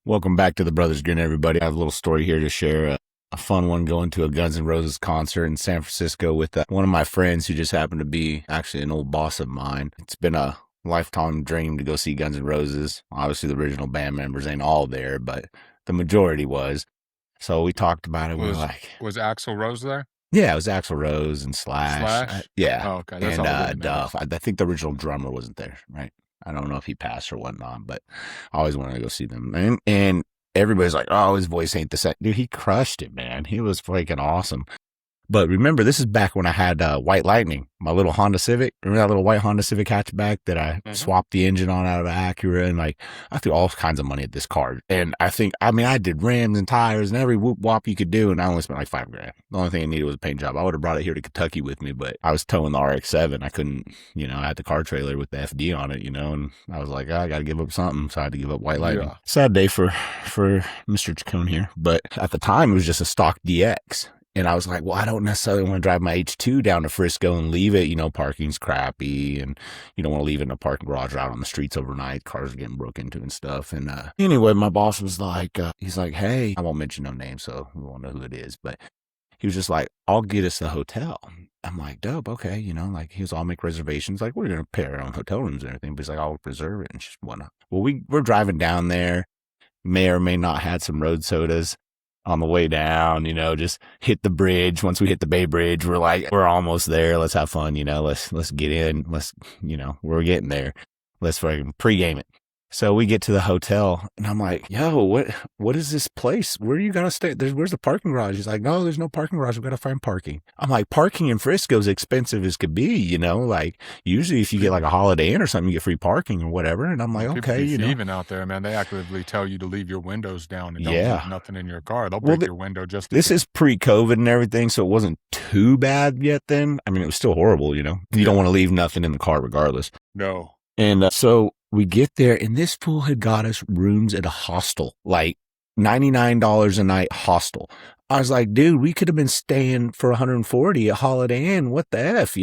Welcome back to the Brothers Grin, everybody. I have a little story here to share. A fun one, going to a Guns N' Roses concert in San Francisco with one of my friends who just happened to be actually an old boss of mine. It's been a lifetime dream to go see Guns N' Roses. Obviously, the original band members ain't all there, but the majority was. So we talked about it. We were like, Was Axl Rose there? yeah, it was Axl Rose and Slash. Yeah. Oh, okay. That's and all it Duff. I think the original drummer wasn't there, right? I don't know if he passed or whatnot, but I always wanted to go see them. And everybody's like, oh, his voice ain't the same. Dude, he crushed it, man. He was freaking awesome. But remember, this is back when I had White Lightning, my little Honda Civic. Remember that little white Honda Civic hatchback that I swapped the engine on out of Acura? And like, I threw all kinds of money at this car. And I did rims and tires and every whoop wop you could do. And I only spent like $5,000. The only thing I needed was a paint job. I would have brought it here to Kentucky with me, but I was towing the RX-7. I couldn't, I had the car trailer with the FD on it, and I was like, I got to give up something. So I had to give up White Lightning. Yeah. Sad day for Mr. Chacon here. But at the time, it was just a stock DX. And I was like, well, I don't necessarily want to drive my H2 down to Frisco and leave it. Parking's crappy, and you don't want to leave it in a parking garage out on the streets overnight. Cars are getting broke into and stuff. And anyway, my boss was like, he's like, hey, I won't mention no names, so we won't know who it is. But he was just like, I'll get us the hotel. I'm like, dope, okay. He was, I'll make reservations. Like, we're going to pay our own hotel rooms and everything. But he's like, I'll reserve it and just whatnot. Well, we're driving down there, may or may not had some road sodas. On the way down, just hit the bridge. Once we hit the Bay Bridge, we're like, we're almost there. Let's have fun, let's get in. We're getting there. Let's fucking pregame it. So we get to the hotel and I'm like, yo, what is this place? Where are you going to stay? Where's the parking garage? He's like, no, there's no parking garage. We've got to find parking. I'm like, parking in Frisco is expensive as could be, like usually if you get like a Holiday Inn or something, you get free parking or whatever. And I'm like, people okay, even out there, man, they actively tell you to leave your windows down and don't leave nothing in your car. They'll break your window just. This is pre-COVID and everything, so it wasn't too bad yet then. I mean, it was still horrible, You don't want to leave nothing in the car regardless. No. And so we get there, and this fool had got us rooms at a hostel, like $99 a night hostel. I was like, dude, we could have been staying for $140 at Holiday Inn. What the F,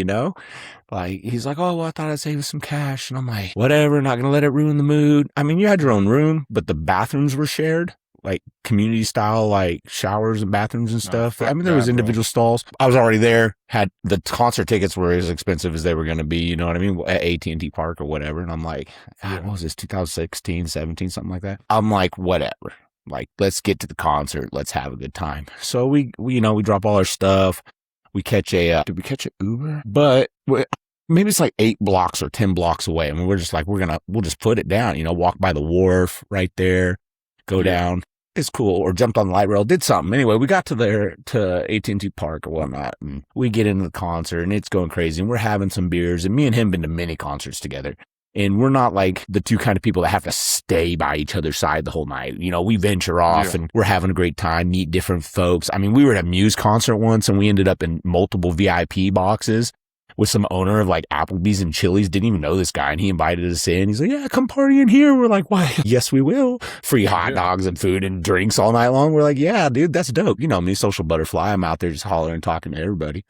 Like, he's like, oh, well, I thought I'd save us some cash. And I'm like, whatever, not going to let it ruin the mood. I mean, you had your own room, but the bathrooms were shared. Like community style, like showers and bathrooms and stuff. There was individual stalls. I was already there. Had the concert tickets were as expensive as they were going to be. You know what I mean? At AT&T Park or whatever. And I'm like, what was this? 2016, 17, something like that. I'm like, whatever. Like, let's get to the concert. Let's have a good time. So we drop all our stuff. We catch did we catch an Uber? But maybe it's like 8 blocks or 10 blocks away. I mean, we're just like, we'll just put it down, walk by the wharf right there, go down. It's cool. Or jumped on the light rail, did something. Anyway, we got to AT&T Park or whatnot, and we get into the concert, and it's going crazy, and we're having some beers, and me and him been to many concerts together. And we're not like the two kind of people that have to stay by each other's side the whole night. We venture off and we're having a great time, meet different folks. I mean, we were at a Muse concert once, and we ended up in multiple VIP boxes with some owner of like Applebee's and Chili's. Didn't even know this guy, and he invited us in. He's like, yeah, come party in here. We're like, why? Yes, we will. Free hot dogs and food and drinks all night long. We're like, yeah, dude, that's dope. Me, social butterfly. I'm out there just hollering, talking to everybody.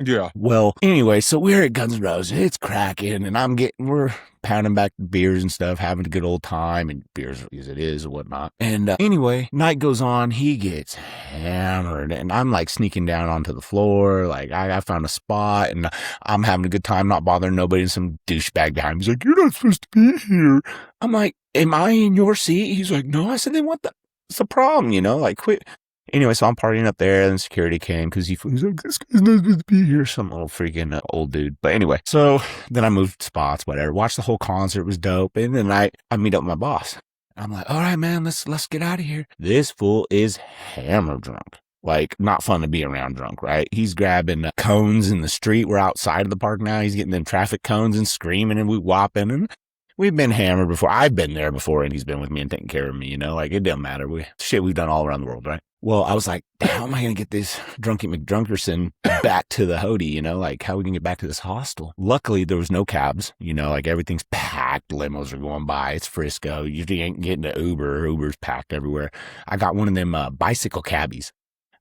Yeah. Well, anyway, so we're at Guns N' Roses. It's cracking, and we're pounding back beers and stuff, having a good old time, and beers as it is and whatnot. And anyway, night goes on. He gets hammered, and I'm like sneaking down onto the floor. Like I found a spot, and I'm having a good time, not bothering nobody. And some douchebag behind me, he's like, "You're not supposed to be here." I'm like, "Am I in your seat?" He's like, "No." I said, "Then what's the problem? Like quit." Anyway, so I'm partying up there, and security came because he's like, this guy's not supposed to be here. Some little freaking old dude. But anyway, so then I moved spots, whatever. Watched the whole concert. It was dope. And then I meet up with my boss. I'm like, all right, man, let's get out of here. This fool is hammer drunk. Like, not fun to be around drunk, right? He's grabbing cones in the street. We're outside of the park now. He's getting them traffic cones and screaming and whopping. And we've been hammered before. I've been there before, and he's been with me and taking care of me, Like, it doesn't matter. We've done all around the world, right? Well, I was like, how am I going to get this drunky McDrunkerson back to the Hody, Like, how are we going to get back to this hostel? Luckily, there was no cabs, like, everything's packed. Limos are going by. It's Frisco. You ain't getting an Uber. Uber's packed everywhere. I got one of them bicycle cabbies.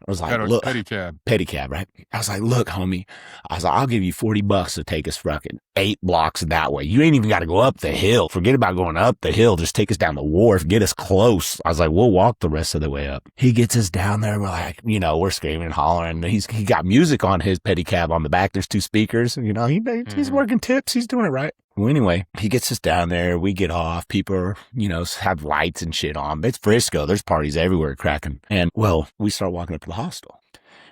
I was like, look, pedicab, right? I was like, look, homie. I was like, I'll give you $40 to take us fucking 8 blocks that way. You ain't even got to go up the hill. Forget about going up the hill. Just take us down the wharf. Get us close. I was like, we'll walk the rest of the way up. He gets us down there. We're like, we're screaming and hollering. He got music on his pedicab on the back. There's 2 speakers. He's working tips. He's doing it right. Well, anyway, he gets us down there. We get off. People are, have lights and shit on. It's Frisco. There's parties everywhere cracking. And, well, we start walking up to the hostel.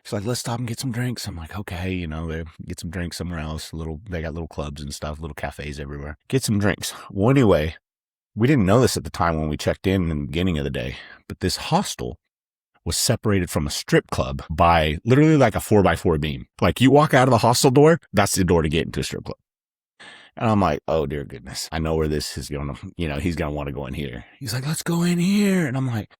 He's like, let's stop and get some drinks. I'm like, okay, they get some drinks somewhere else. They got little clubs and stuff, little cafes everywhere. Get some drinks. Well, anyway, we didn't know this at the time when we checked in the beginning of the day, but this hostel was separated from a strip club by literally like a 4x4 beam. Like you walk out of the hostel door, that's the door to get into a strip club. And I'm like, oh, dear goodness. I know where this is going to, he's going to want to go in here. He's like, let's go in here. And I'm like,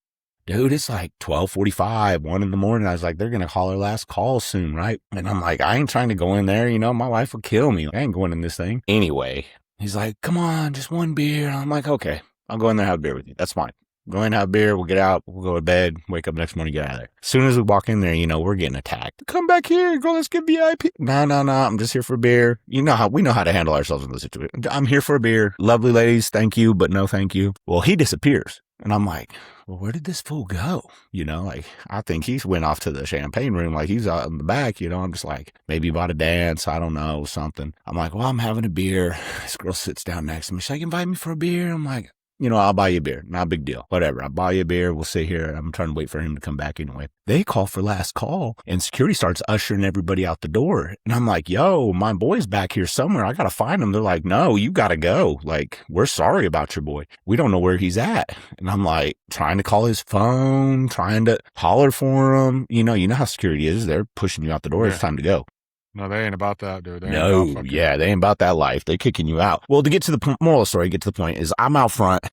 dude, it's like 12:45, 1 in the morning. I was like, they're going to call our last call soon, right? And I'm like, I ain't trying to go in there. My wife will kill me. I ain't going in this thing. Anyway, he's like, come on, just 1 beer. And I'm like, okay, I'll go in there and have a beer with you. That's fine. Go in, have a beer, we'll get out, we'll go to bed, wake up next morning, get out of there. As soon as we walk in there, we're getting attacked. Come back here, go, let's get VIP. No, I'm just here for a beer. We know how to handle ourselves in this situation. I'm here for a beer. Lovely ladies, thank you, but no thank you. Well, he disappears. And I'm like, well, where did this fool go? I think he went off to the champagne room, like he's out in the back, I'm just like, maybe he bought a dance, I don't know, something. I'm like, well, I'm having a beer. This girl sits down next to me. She's like, invite me for a beer. I'm like, I'll buy you a beer. Not a big deal. Whatever. I'll buy you a beer. We'll sit here. I'm trying to wait for him to come back anyway. They call for last call and security starts ushering everybody out the door. And I'm like, yo, my boy's back here somewhere. I got to find him. They're like, no, you got to go. Like, we're sorry about your boy. We don't know where he's at. And I'm like, trying to call his phone, trying to holler for him. You know how security is. They're pushing you out the door. Yeah. It's time to go. No, they ain't about that, dude. They ain't about that life. They're kicking you out. Well, to get to the moral of the story, get to the point is I'm out front.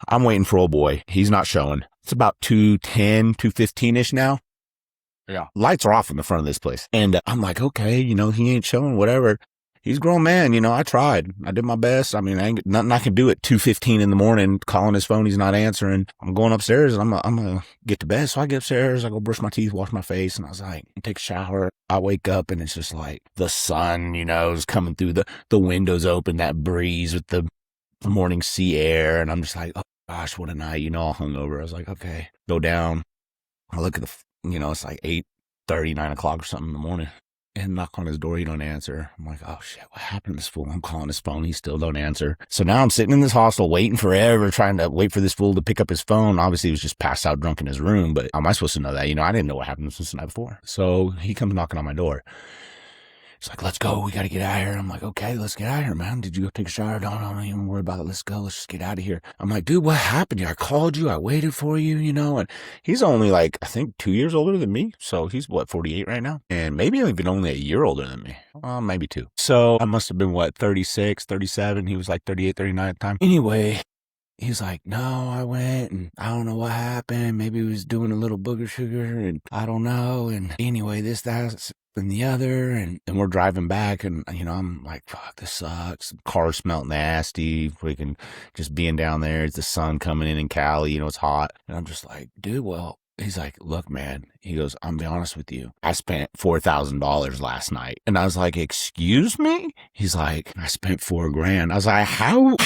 I'm waiting for old boy. He's not showing. It's about 2:10, 2:15-ish now. Yeah. Lights are off in the front of this place. And I'm like, okay, he ain't showing, whatever. He's a grown man. I tried. I did my best. I mean, ain't nothing I can do at 2:15 in the morning, calling his phone. He's not answering. I'm going upstairs. I'm going to get to bed. So I get upstairs. I go brush my teeth, wash my face. And I was like, take a shower. I wake up and it's just like the sun, is coming through the windows open, that breeze with the morning sea air. And I'm just like, oh gosh, what a night, all hungover. I was like, okay, go down. I look at it's like 8:30, 9 o'clock or something in the morning. And knock on his door, he don't answer. I'm like, oh shit, what happened to this fool? I'm calling his phone, he still don't answer. So now I'm sitting in this hostel waiting forever, trying to wait for this fool to pick up his phone. Obviously, he was just passed out drunk in his room, but how am I supposed to know that? I didn't know what happened since the night before. So he comes knocking on my door. He's like, let's go. We got to get out of here. I'm like, okay, let's get out of here, man. Did you go take a shower? Don't even worry about it. Let's go. Let's just get out of here. I'm like, dude, what happened? I called you. I waited for you, and he's only like, I think 2 years older than me. So he's 48 right now? And maybe even only a year older than me. Maybe 2. So I must have been 36, 37. He was like 38, 39 at the time. Anyway, he's like, no, I went and I don't know what happened. Maybe he was doing a little booger sugar and I don't know. And anyway, that, and the other, and we're driving back, and I'm like, fuck, this sucks. The car smelled nasty. Freaking just being down there. It's the sun coming in Cali. It's hot, and I'm just like, dude, well. He's like, look, man. He goes, I'm be honest with you. I spent $4,000 last night. And I was like, excuse me? He's like, I spent $4,000. I was like, how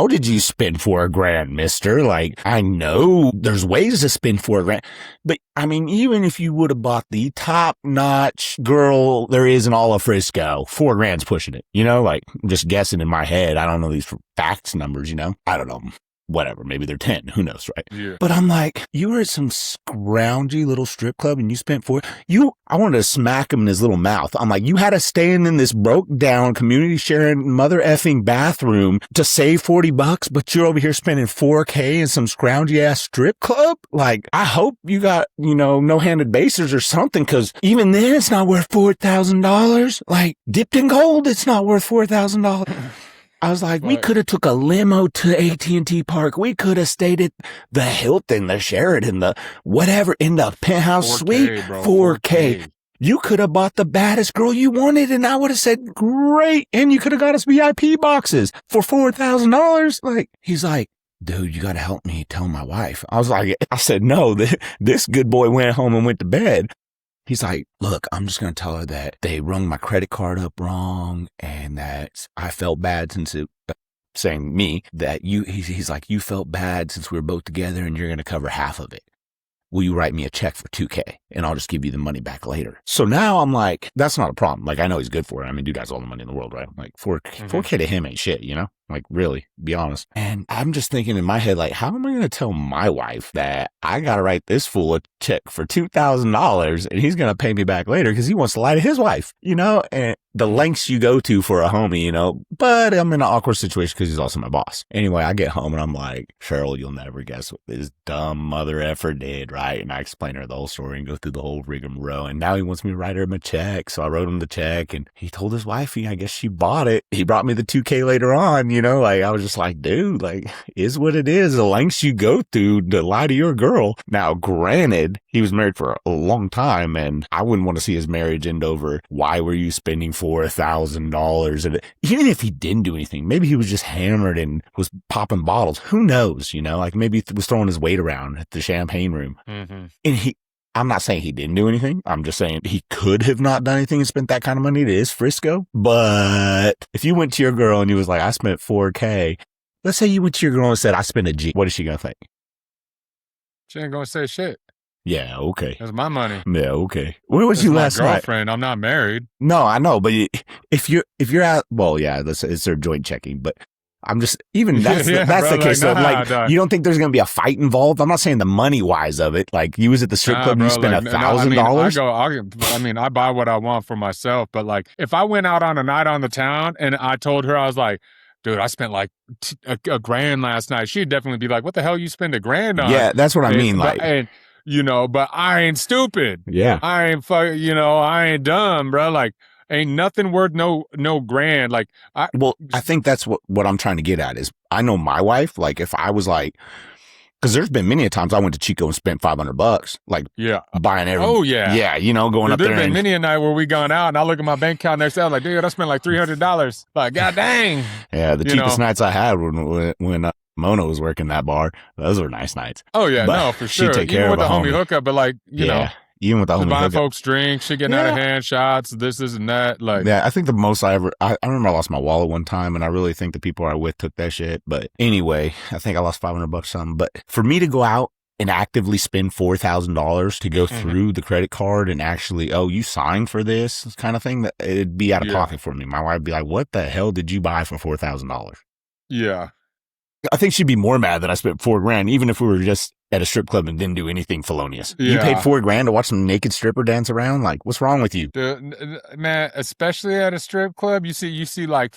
did you spend $4,000, mister? Like, I know there's ways to spend $4,000. But I mean, even if you would have bought the top notch girl there is in all of Frisco, $4,000's pushing it. Like I'm just guessing in my head. I don't know these facts numbers, I don't know. Whatever, maybe they're 10, who knows, right? Yeah. But I'm like, you were at some scroungy little strip club and you spent I wanted to smack him in his little mouth. I'm like, you had to stay in this broke down community sharing mother effing bathroom to save $40, but you're over here spending $4,000 in some scroungy ass strip club? Like, I hope you got, no-handed basers or something, cause even then it's not worth $4,000. Like, dipped in gold, it's not worth $4,000. I was like, we could have took a limo to AT&T Park. We could have stayed at the Hilton, the Sheraton, the whatever, in the penthouse 4K, suite. bro, 4K. You could have bought the baddest girl you wanted, and I would have said, great. And you could have got us VIP boxes for $4,000. Like, he's like, dude, you got to help me tell my wife. I was like, I said, no, this good boy went home and went to bed. He's like, look, I'm just going to tell her that they rung my credit card up wrong and that I felt bad since it, saying me, that he's like, you felt bad since we were both together and you're going to cover half of it. Will you write me a check for $2,000 and I'll just give you the money back later? So now I'm like, that's not a problem. Like, I know he's good for it. I mean, dude has all the money in the world, right? Like, 4K to him ain't shit, you know? Like, really, be honest. And I'm just thinking in my head, like, how am I going to tell my wife that I got to write this fool a check for $2,000 and he's going to pay me back later because he wants to lie to his wife, you know? And the lengths you go to for a homie, you know? But I'm in an awkward situation because he's also my boss. Anyway, I get home and I'm like, Cheryl, you'll never guess what this dumb mother effer did, right? And I explain her the whole story and go through the whole rigmarole. And now he wants me to write him a check. So I wrote him the check and he told his wifey, I guess she bought it. He brought me the $2,000 later on, you know, like I was just like, dude, like, is what it is. The lengths you go through to lie to your girl. Now, granted, he was married for a long time and I wouldn't want to see his marriage end over. Why were you spending $4,000? And even if he didn't do anything, maybe he was just hammered and was popping bottles. Who knows? You know, like maybe he was throwing his weight around at the champagne room. And I'm not saying he didn't do anything. I'm just saying he could have not done anything and spent that kind of money. It is Frisco. But if you went to your girl and you was like, I spent $4,000. Let's say you went to your girl and said, I spent a G. What is she going to think? She ain't going to say shit. Yeah, okay. That's my money. Yeah, okay. Where was you last night? Girlfriend. I'm not married. No, I know, but if you're out, well, yeah, it's their joint checking, but I'm just even that's Yeah, that's bro, the case. like, So nah, like, dog. you don't think there's gonna be a fight involved? I'm not saying the money wise of it. Like you was at the strip club, and you spent $1,000. I buy what I want for myself, but like if I went out on a night on the town and I told her, I was like, dude, I spent like a grand last night, she'd definitely be like, what the hell you spend $1,000 on? Yeah, that's what I mean. Like, and you know, but I ain't stupid. Yeah, I ain't I ain't dumb, bro. Like, ain't nothing worth no grand. Like, I think that's what I'm trying to get at is I know my wife. Like, if I was like, because there's been many a times I went to Chico and spent $500, like buying everything. Oh yeah, yeah, you know, going up there. There's been many a night where we gone out and I look at my bank account next day, I'm like, dude, I spent like $300. Like, god dang. Yeah, the cheapest nights I had when Mona was working that bar. Those were nice nights. Oh yeah, but no, for sure. She take care even of with the homie homie hookup, but like, you know, even with the homie buying hookup, folks drinks, shit getting out of hand, shots, this and that. Like, yeah, I think the most I remember I lost my wallet one time, and I really think the people I was with took that shit. But anyway, I think I lost $500 something. But for me to go out and actively spend $4,000 to go through the credit card and actually, oh, you signed for this kind of thing, that it'd be out of pocket for me. My wife would be like, what the hell did you buy for $4,000? Yeah. I think she'd be more mad that I spent $4,000, even if we were just at a strip club and didn't do anything felonious. Yeah. You paid $4,000 to watch some naked stripper dance around? Like, what's wrong with you? Dude, man, especially at a strip club, you see like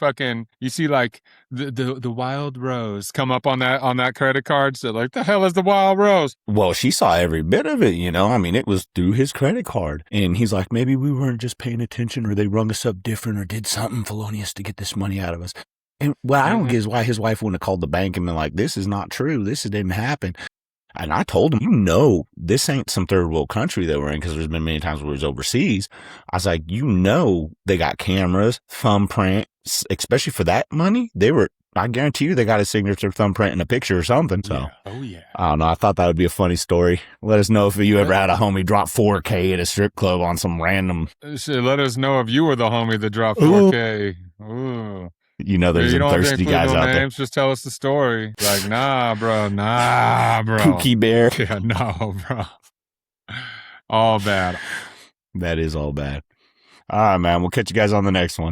the wild rose come up on that credit card. So like, the hell is the wild rose? Well, she saw every bit of it, you know. I mean, it was through his credit card. And he's like, maybe we weren't just paying attention, or they rung us up different, or did something felonious to get this money out of us. And what I don't get is why his wife wouldn't have called the bank and been like, this is not true. This didn't happen. And I told him, you know, this ain't some third world country that we're in, because there's been many times where it was overseas. I was like, you know, they got cameras, thumbprint, especially for that money. I guarantee you they got a signature thumbprint in a picture or something. So, oh yeah. I don't know. I thought that would be a funny story. Let us know if you ever had a homie drop $4,000 at a strip club on some random. Shit, let us know if you were the homie that dropped $4,000. Ooh. You know, there's some thirsty guys out there. Just tell us the story. Like, nah, bro. Pookie Bear. Yeah, no, bro. All bad. That is all bad. All right, man. We'll catch you guys on the next one.